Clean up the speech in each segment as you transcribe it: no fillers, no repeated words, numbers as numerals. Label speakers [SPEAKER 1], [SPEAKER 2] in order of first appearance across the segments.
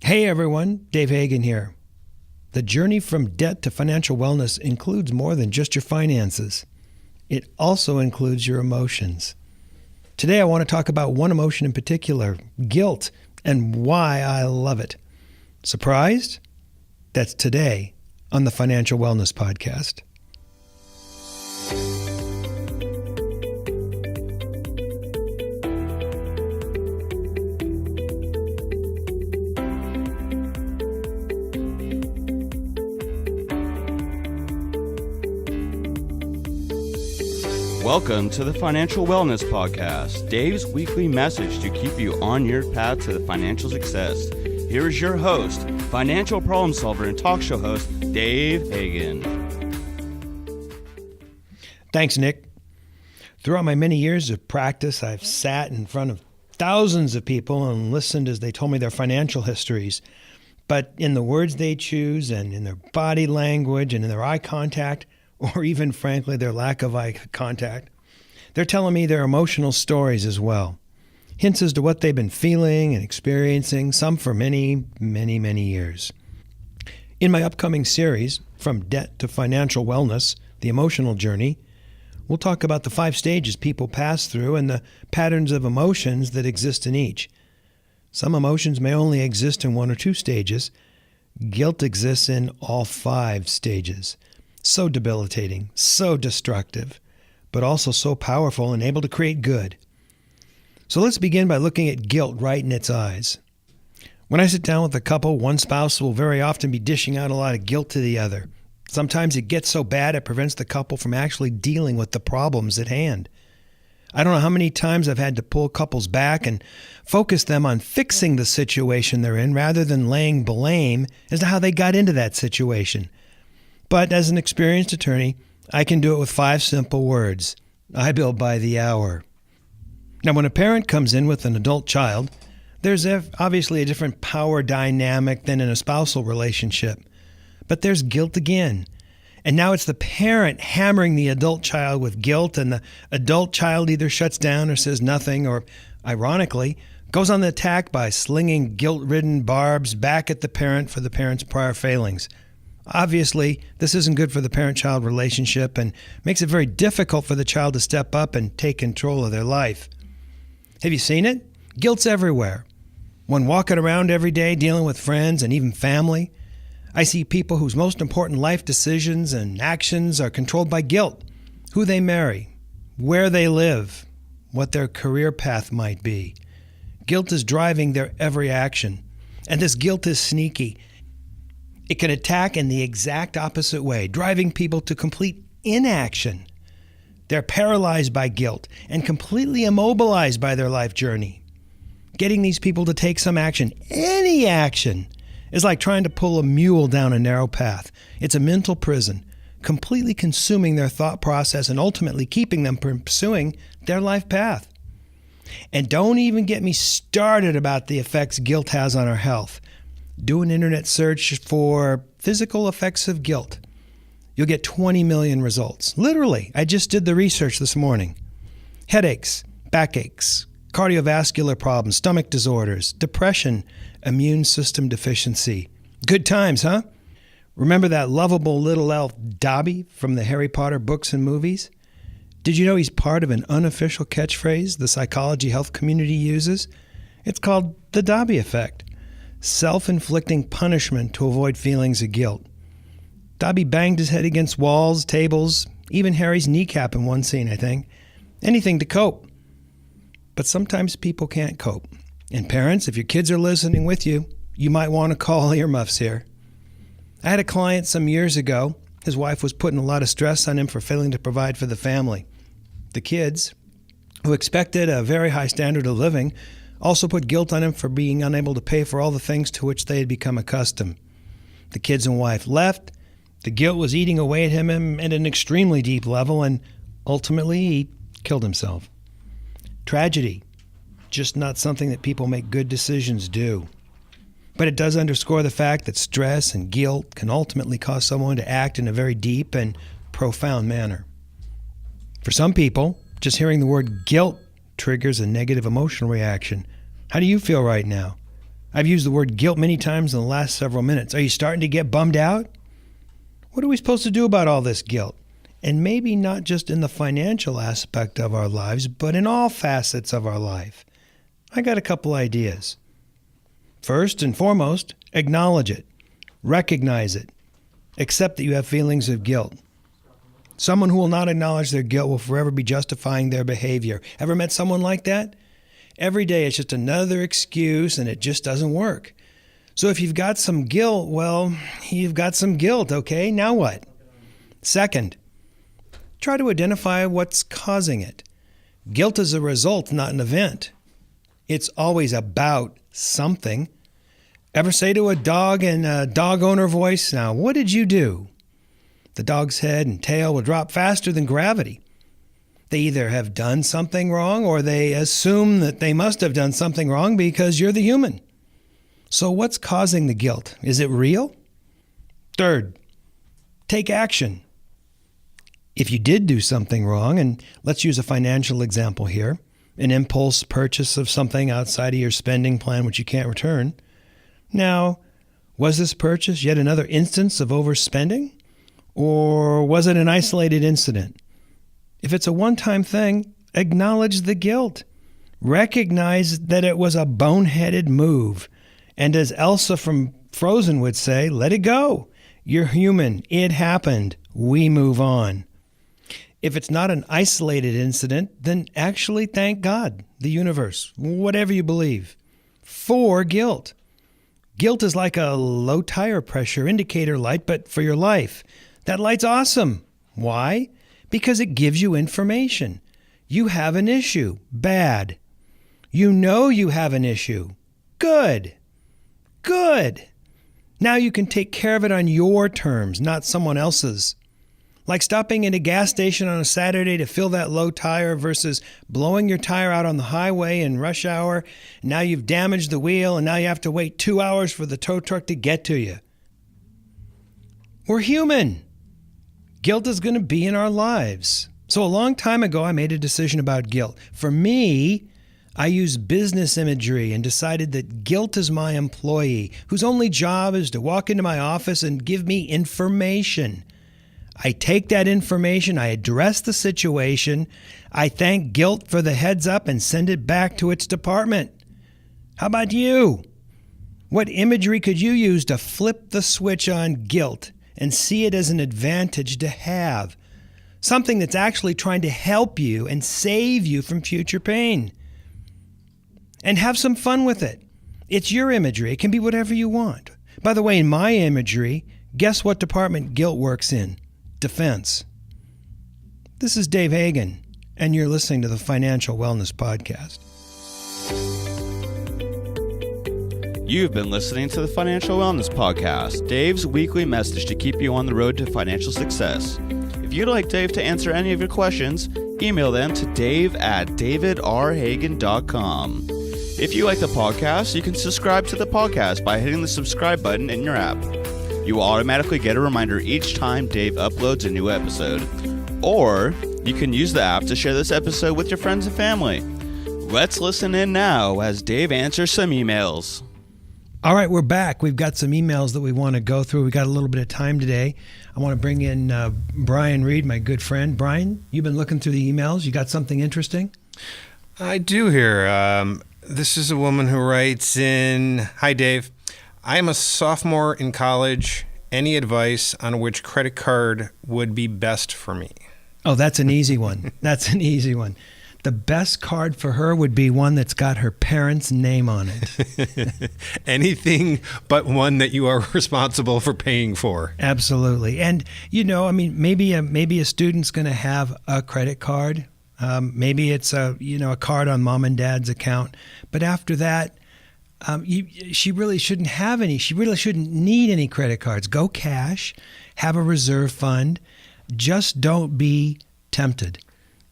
[SPEAKER 1] Hey everyone, Dave Hagan here. The journey from debt to financial wellness includes more than just your finances. It also includes your emotions. Today I want to talk about one emotion in particular, guilt, and why I love it. Surprised? That's today on the Financial Wellness Podcast.
[SPEAKER 2] Welcome to the Financial Wellness Podcast, Dave's weekly message to keep you on your path to the financial success. Here is your host, financial problem solver and talk show host, Dave Hagan.
[SPEAKER 1] Thanks, Nick. Throughout my many years of practice, I've sat in front of thousands of people and listened as they told me their financial histories. But in the words they choose and in their body language and in their eye contact, or even, frankly, their lack of eye contact, they're telling me their emotional stories as well. Hints as to what they've been feeling and experiencing, some for many, many, many years. In my upcoming series, From Debt to Financial Wellness, The Emotional Journey, we'll talk about the 5 stages people pass through and the patterns of emotions that exist in each. Some emotions may only exist in 1 or 2 stages. Guilt exists in all 5 stages. So debilitating, so destructive, but also so powerful and able to create good. So let's begin by looking at guilt right in its eyes. When I sit down with a couple, one spouse will very often be dishing out a lot of guilt to the other. Sometimes it gets so bad it prevents the couple from actually dealing with the problems at hand. I don't know how many times I've had to pull couples back and focus them on fixing the situation they're in rather than laying blame as to how they got into that situation. But as an experienced attorney, I can do it with 5 simple words. I bill by the hour. Now, when a parent comes in with an adult child, there's obviously a different power dynamic than in a spousal relationship. But there's guilt again. And now it's the parent hammering the adult child with guilt, and the adult child either shuts down or says nothing, or, ironically, goes on the attack by slinging guilt-ridden barbs back at the parent for the parent's prior failings. Obviously, this isn't good for the parent-child relationship and makes it very difficult for the child to step up and take control of their life. Have you seen it? Guilt's everywhere. When walking around every day dealing with friends and even family, I see people whose most important life decisions and actions are controlled by guilt. Who they marry, where they live, what their career path might be. Guilt is driving their every action, and this guilt is sneaky. It can attack in the exact opposite way, driving people to complete inaction. They're paralyzed by guilt and completely immobilized by their life journey. Getting these people to take some action, any action, is like trying to pull a mule down a narrow path. It's a mental prison, completely consuming their thought process and ultimately keeping them from pursuing their life path. And don't even get me started about the effects guilt has on our health. Do an internet search for physical effects of guilt. You'll get 20 million results. Literally, I just did the research this morning. Headaches, backaches, cardiovascular problems, stomach disorders, depression, immune system deficiency. Good times, huh? Remember that lovable little elf Dobby from the Harry Potter books and movies? Did you know he's part of an unofficial catchphrase the psychology health community uses? It's called the Dobby effect. Self-inflicting punishment to avoid feelings of guilt. Dobby banged his head against walls, tables, even Harry's kneecap in one scene, I think. Anything to cope. But sometimes people can't cope. And parents, if your kids are listening with you, you might want to call earmuffs here. I had a client some years ago. His wife was putting a lot of stress on him for failing to provide for the family. The kids, who expected a very high standard of living, also put guilt on him for being unable to pay for all the things to which they had become accustomed. The kids and wife left. The guilt was eating away at him at an extremely deep level, and ultimately he killed himself. Tragedy. Just not something that people make good decisions do. But it does underscore the fact that stress and guilt can ultimately cause someone to act in a very deep and profound manner. For some people, just hearing the word guilt triggers a negative emotional reaction. How do you feel right now? I've used the word guilt many times in the last several minutes. Are you starting to get bummed out? What are we supposed to do about all this guilt? And maybe not just in the financial aspect of our lives, but in all facets of our life. I got a couple ideas. First and foremost, acknowledge it. Recognize it. Accept that you have feelings of guilt. Someone who will not acknowledge their guilt will forever be justifying their behavior. Ever met someone like that? Every day it's just another excuse and it just doesn't work. So if you've got some guilt, well, you've got some guilt, okay? Now what? Second, try to identify what's causing it. Guilt is a result, not an event. It's always about something. Ever say to a dog in a dog owner voice, "Now, what did you do?" The dog's head and tail will drop faster than gravity. They either have done something wrong or they assume that they must have done something wrong because you're the human. So what's causing the guilt? Is it real? Third, take action. If you did do something wrong, and let's use a financial example here, an impulse purchase of something outside of your spending plan which you can't return. Now, was this purchase yet another instance of overspending? Or was it an isolated incident? If it's a one-time thing, acknowledge the guilt. Recognize that it was a boneheaded move. And as Elsa from Frozen would say, let it go. You're human. It happened. We move on. If it's not an isolated incident, then actually thank God, the universe, whatever you believe, for guilt. Guilt is like a low tire pressure indicator light, but for your life. That light's awesome. Why? Because it gives you information. You have an issue. Bad. You know you have an issue. Good. Good. Now you can take care of it on your terms, not someone else's. Like stopping at a gas station on a Saturday to fill that low tire versus blowing your tire out on the highway in rush hour. Now you've damaged the wheel and now you have to wait 2 hours for the tow truck to get to you. We're human. Guilt is going to be in our lives. So a long time ago, I made a decision about guilt. For me, I use business imagery and decided that guilt is my employee whose only job is to walk into my office and give me information. I take that information, I address the situation, I thank guilt for the heads up and send it back to its department. How about you? What imagery could you use to flip the switch on guilt and see it as an advantage to have? Something that's actually trying to help you and save you from future pain. And have some fun with it. It's your imagery. It can be whatever you want. By the way, in my imagery, guess what department guilt works in? Defense. This is Dave Hagan, and you're listening to the Financial Wellness Podcast.
[SPEAKER 2] You've been listening to the Financial Wellness Podcast, Dave's weekly message to keep you on the road to financial success. If you'd like Dave to answer any of your questions, email them to dave@davidrhagan.com. If you like the podcast, you can subscribe to the podcast by hitting the subscribe button in your app. You will automatically get a reminder each time Dave uploads a new episode. Or you can use the app to share this episode with your friends and family. Let's listen in now as Dave answers some emails.
[SPEAKER 1] All right, we're back. We've got some emails that we want to go through. We got a little bit of time today. I want to bring in Brian Reed, my good friend. Brian, you've been looking through the emails. You got something interesting?
[SPEAKER 3] I do here. This is a woman who writes in, "Hi, Dave. I am a sophomore in college. Any advice on which credit card would be best for me?"
[SPEAKER 1] Oh, that's an easy one. That's an easy one. The best card for her would be one that's got her parents' name on it.
[SPEAKER 3] Anything but one that you are responsible for paying for.
[SPEAKER 1] Absolutely. And, you know, I mean, maybe a student's going to have a credit card. Maybe it's a card on mom and dad's account. But after that, she really shouldn't have any. She really shouldn't need any credit cards. Go cash, have a reserve fund. Just don't be tempted.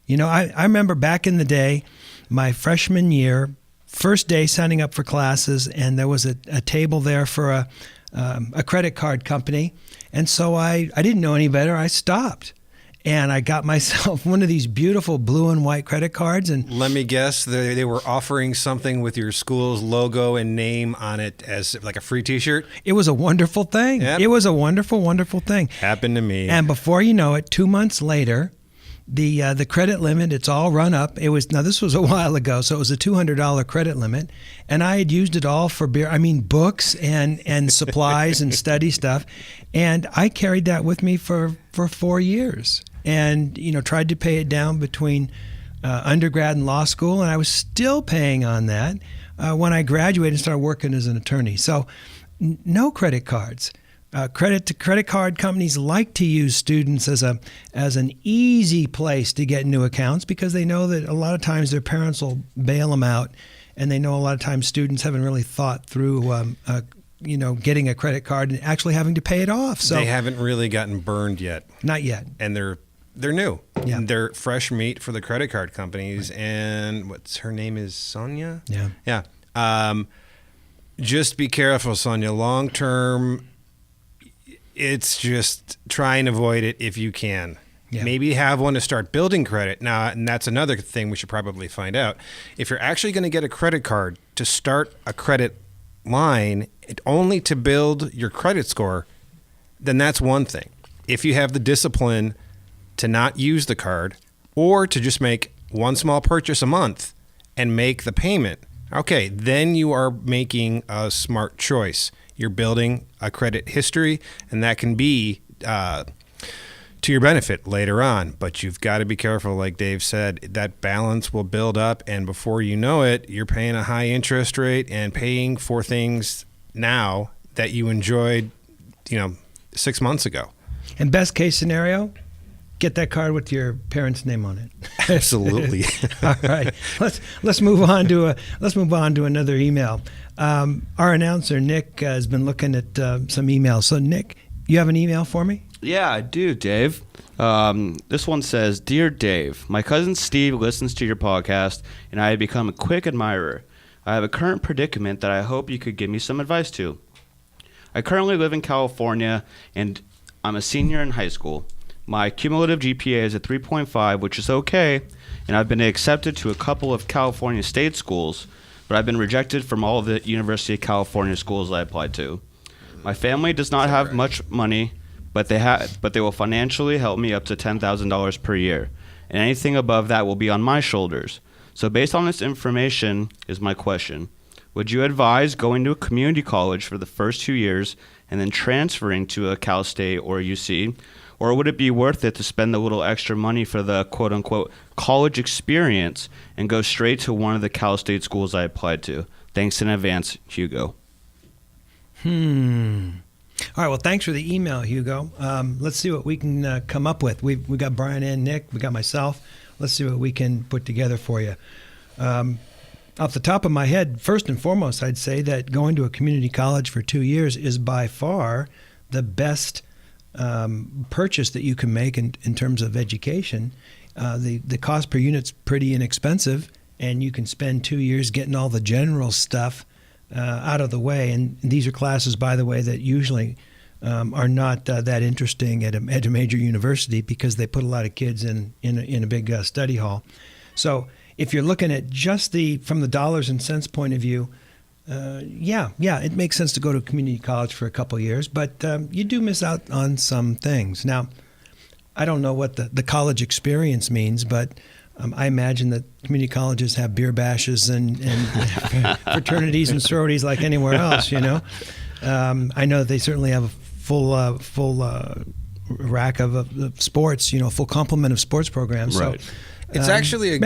[SPEAKER 1] You know, I remember back in the day, my freshman year, first day signing up for classes, and there was a table there for a credit card company. And so I didn't know any better. I stopped. and I got myself one of these beautiful blue and white credit cards. And
[SPEAKER 3] Let me guess, they were offering something with your school's logo and name on it as like a free T-shirt.
[SPEAKER 1] it was a wonderful thing.
[SPEAKER 3] Yep.
[SPEAKER 1] It was a wonderful, wonderful thing.
[SPEAKER 3] Happened to me.
[SPEAKER 1] And before you know it, 2 months later, the credit limit, it's all run up. This was a while ago, so it was a $200 credit limit, and I had used it all for books and supplies and study stuff, and I carried that with me for 4 years, and tried to pay it down between undergrad and law school, and I was still paying on that when I graduated and started working as an attorney. So no credit cards. Credit card companies like to use students as an easy place to get new accounts because they know that a lot of times their parents will bail them out, and they know a lot of times students haven't really thought through getting a credit card and actually having to pay it off. So
[SPEAKER 3] they haven't really gotten burned yet.
[SPEAKER 1] Not yet.
[SPEAKER 3] And they're new.
[SPEAKER 1] Yeah.
[SPEAKER 3] They're fresh meat for the credit card companies. Right. And what's her name is Sonia?
[SPEAKER 1] Yeah.
[SPEAKER 3] Yeah. Just be careful, Sonia. Long term, it's just try and avoid it if you can. Yeah. Maybe have one to start building credit. Now, and that's another thing we should probably find out. If you're actually going to get a credit card to start a credit line only to build your credit score, then that's one thing. If you have the discipline to not use the card or to just make one small purchase a month and make the payment, okay, then you are making a smart choice. You're building a credit history, and that can be to your benefit later on. But you've got to be careful, like Dave said, that balance will build up, and before you know it, you're paying a high interest rate and paying for things now that you enjoyed, 6 months ago.
[SPEAKER 1] And best case scenario, get that card with your parents' name on it.
[SPEAKER 3] Absolutely.
[SPEAKER 1] All right, let's move on to another email. Our announcer Nick has been looking at some emails. So Nick, you have an email for me?
[SPEAKER 2] Yeah, I do, Dave. This one says, "Dear Dave, my cousin Steve listens to your podcast, and I have become a quick admirer. I have a current predicament that I hope you could give me some advice to. I currently live in California, and I'm a senior in high school. My cumulative GPA is a 3.5, which is okay, and I've been accepted to a couple of California state schools, but I've been rejected from all of the University of California schools I applied to. My family does not have much money, but they will financially help me up to $10,000 per year, and anything above that will be on my shoulders. So based on this information is my question. Would you advise going to a community college for the first 2 years and then transferring to a Cal State or a UC? Or would it be worth it to spend a little extra money for the quote-unquote college experience and go straight to one of the Cal State schools I applied to? Thanks in advance, Hugo."
[SPEAKER 1] All right, well, thanks for the email, Hugo. Let's see what we can come up with. We got Brian and Nick. We got myself. Let's see what we can put together for you. Off the top of my head, first and foremost, I'd say that going to a community college for 2 years is by far the best purchase that you can make in terms of education. The cost per unit's pretty inexpensive, and you can spend 2 years getting all the general stuff out of the way. And these are classes, by the way, that usually are not that interesting at a major university because they put a lot of kids in a big study hall. So if you're looking at just from the dollars and cents point of view, it makes sense to go to community college for a couple of years, but you do miss out on some things. Now, I don't know what the college experience means, but I imagine that community colleges have beer bashes and fraternities and sororities like anywhere else, I know they certainly have a full rack of sports, full complement of sports programs.
[SPEAKER 2] Right.
[SPEAKER 1] So,
[SPEAKER 3] it's actually a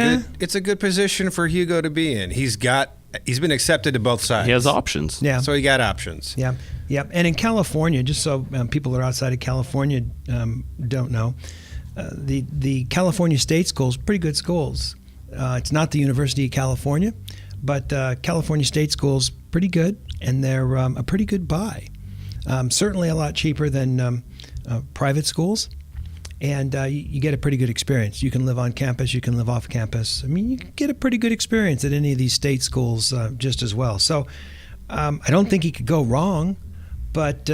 [SPEAKER 3] good position for Hugo to be in. He's been accepted to both sides.
[SPEAKER 2] He has options.
[SPEAKER 1] Yeah.
[SPEAKER 3] So he got options.
[SPEAKER 1] Yeah. Yep. And in California, just so people that are outside of California don't know, the California state schools, pretty good schools. It's not the University of California, but California state schools, pretty good, and they're a pretty good buy. Certainly a lot cheaper than private schools. And you get a pretty good experience. You can live on campus. You can live off campus. I mean, you can get a pretty good experience at any of these state schools just as well. So I don't think you could go wrong, but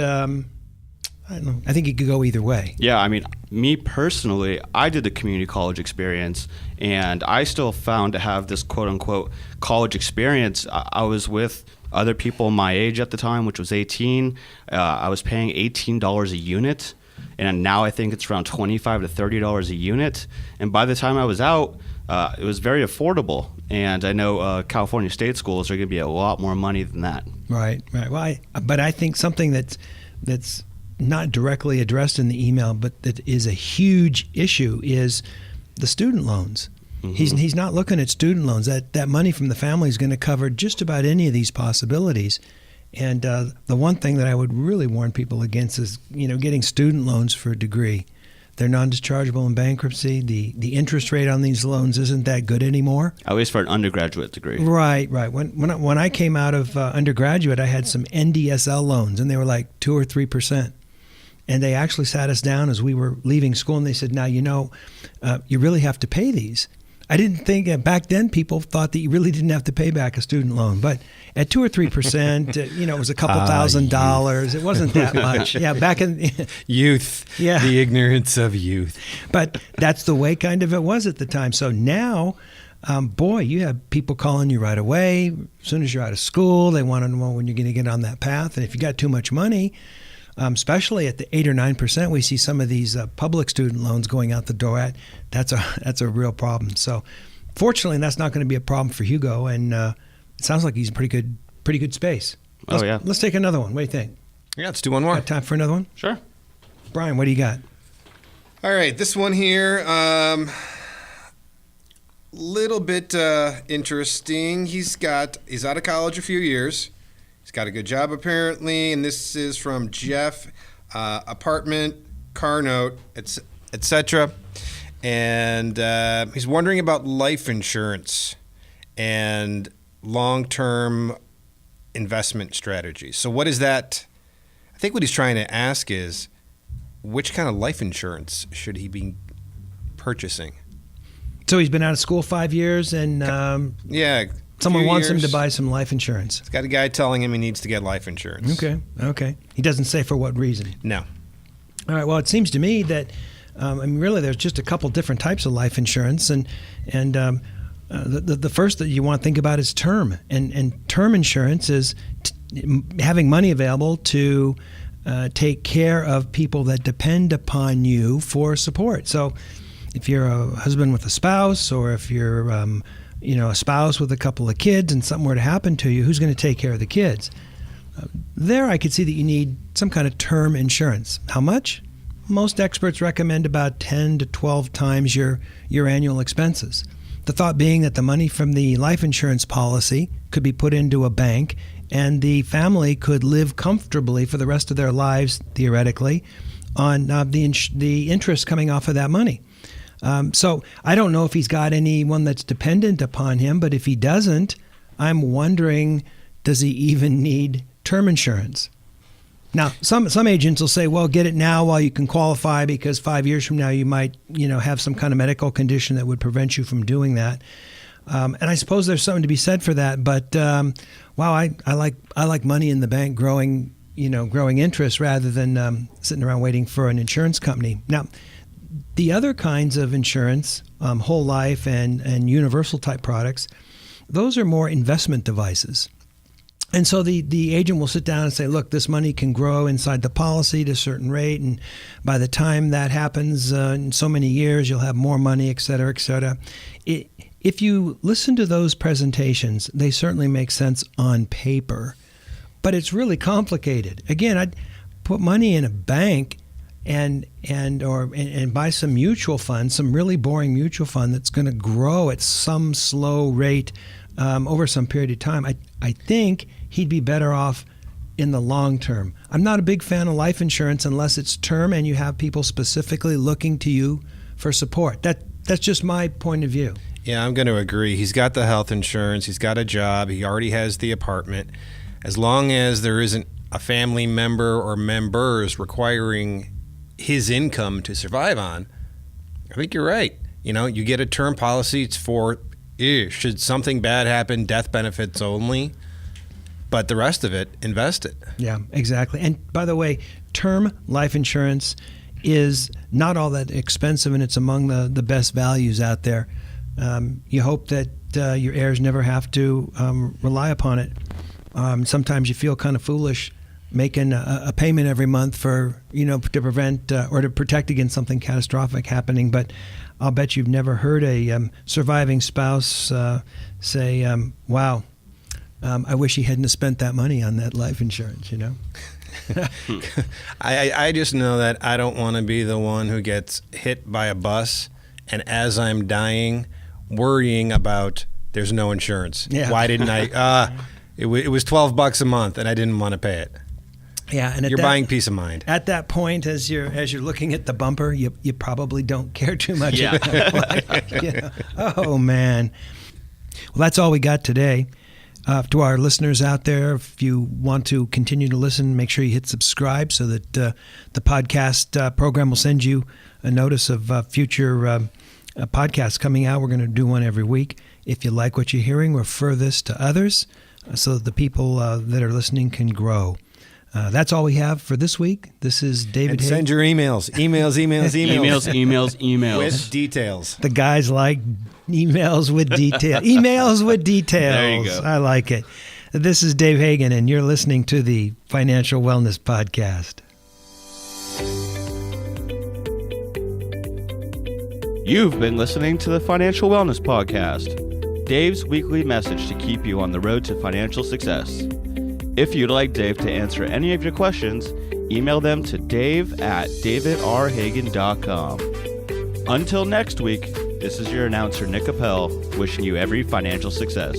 [SPEAKER 1] I don't know. I think it could go either way.
[SPEAKER 2] Yeah, I mean, me personally, I did the community college experience, and I still found to have this quote-unquote college experience. I was with other people my age at the time, which was 18. I was paying $18 a unit, and now I think it's around $25 to $30 a unit. And by the time I was out, it was very affordable. And I know California state schools are going to be a lot more money than that.
[SPEAKER 1] Right. Well, but I think something that's not directly addressed in the email, but that is a huge issue, is the student loans. Mm-hmm. He's not looking at student loans. That money from the family is going to cover just about any of these possibilities. And the one thing that I would really warn people against is, getting student loans for a degree. They're non-dischargeable in bankruptcy. The interest rate on these loans isn't that good anymore.
[SPEAKER 2] At least for an undergraduate degree.
[SPEAKER 1] Right. When I came out of undergraduate, I had some NDSL loans, and they were like 2 or 3%. And they actually sat us down as we were leaving school, and they said, now, you really have to pay these. I didn't think back then people thought that you really didn't have to pay back a student loan. But at 2 or 3%, it was a couple $1,000. It wasn't that much. Yeah, back in
[SPEAKER 3] youth.
[SPEAKER 1] Yeah.
[SPEAKER 3] The ignorance of youth.
[SPEAKER 1] But that's the way kind of it was at the time. So now, you have people calling you right away. As soon as you're out of school, they want to know when you're going to get on that path. And if you got too much money, especially at the 8 or 9%, we see some of these public student loans going out the door at. That's a real problem. So, fortunately, that's not going to be a problem for Hugo, and it sounds like he's in pretty good space. Let's take another one. What do you think?
[SPEAKER 3] Yeah, let's do one more.
[SPEAKER 1] Got time for another one?
[SPEAKER 2] Sure.
[SPEAKER 1] Brian, what do you got?
[SPEAKER 3] All right, this one here, little bit interesting. He's out of college a few years. He's got a good job apparently, and this is from Jeff, apartment, car note, etc. And he's wondering about life insurance and long-term investment strategies. So what is that? I think what he's trying to ask is, which kind of life insurance should he be purchasing?
[SPEAKER 1] So he's been out of school 5 years, and someone wants him to buy some life insurance.
[SPEAKER 3] He's got a guy telling him he needs to get life insurance.
[SPEAKER 1] Okay. He doesn't say for what reason.
[SPEAKER 3] No.
[SPEAKER 1] All right. Well, it seems to me that really there's just a couple different types of life insurance, and the first that you want to think about is term, and term insurance is having money available to take care of people that depend upon you for support. So, if you're a husband with a spouse, or if you're a spouse with a couple of kids, and something were to happen to you, who's going to take care of the kids? There, I could see that you need some kind of term insurance. How much? Most experts recommend about 10 to 12 times your annual expenses. The thought being that the money from the life insurance policy could be put into a bank, and the family could live comfortably for the rest of their lives, theoretically, on the interest coming off of that money. So I don't know if he's got anyone that's dependent upon him, but if he doesn't, I'm wondering, does he even need term insurance? Now, some agents will say, well, get it now while you can qualify, because 5 years from now you might, have some kind of medical condition that would prevent you from doing that. And I suppose there's something to be said for that. But I like money in the bank growing interest rather than sitting around waiting for an insurance company. Now, the other kinds of insurance, whole life and universal type products, those are more investment devices. And so the agent will sit down and say, look, this money can grow inside the policy to a certain rate, and by the time that happens, in so many years, you'll have more money, et cetera, et cetera. If you listen to those presentations, they certainly make sense on paper, but it's really complicated. Again, I'd put money in a bank and buy some mutual fund, some really boring mutual fund that's going to grow at some slow rate over some period of time. I think he'd be better off in the long term. I'm not a big fan of life insurance unless it's term and you have people specifically looking to you for support. That's just my point of view.
[SPEAKER 3] Yeah, I'm going to agree. He's got the health insurance. He's got a job. He already has the apartment. As long as there isn't a family member or members requiring his income to survive on, I think you're right. You get a term policy. It's for should something bad happen, death benefits only. But the rest of it, invest it.
[SPEAKER 1] Yeah, exactly. And by the way, term life insurance is not all that expensive, and it's among the best values out there. You hope that your heirs never have to rely upon it. Sometimes you feel kind of foolish making a payment every month for, to prevent or to protect against something catastrophic happening. But I'll bet you've never heard a surviving spouse say, wow, I wish he hadn't spent that money on that life insurance,
[SPEAKER 3] I just know that I don't want to be the one who gets hit by a bus and as I'm dying, worrying about there's no insurance.
[SPEAKER 1] Yeah.
[SPEAKER 3] Why didn't I? It was $12 a month and I didn't want to pay it.
[SPEAKER 1] Yeah, and
[SPEAKER 3] You're buying peace of mind.
[SPEAKER 1] At that point, as you're looking at the bumper, you probably don't care too much.
[SPEAKER 2] Yeah.
[SPEAKER 1] Oh man. Well, that's all we got today. To our listeners out there, if you want to continue to listen, make sure you hit subscribe so that the podcast program will send you a notice of future podcasts coming out. We're going to do one every week. If you like what you're hearing, refer this to others so that the people that are listening can grow. That's all we have for this week. This is David
[SPEAKER 3] And
[SPEAKER 1] Hayes.
[SPEAKER 3] send your emails.
[SPEAKER 2] Emails.
[SPEAKER 3] With details.
[SPEAKER 1] The guys like emails with detail. Emails with details.
[SPEAKER 2] There you go.
[SPEAKER 1] I like it. This is Dave Hagen, and you're listening to the Financial Wellness Podcast.
[SPEAKER 2] You've been listening to the Financial Wellness Podcast, Dave's weekly message to keep you on the road to financial success. If you'd like Dave to answer any of your questions, email them to dave@davidrhagen.com. Until next week, this is your announcer, Nick Appel, wishing you every financial success.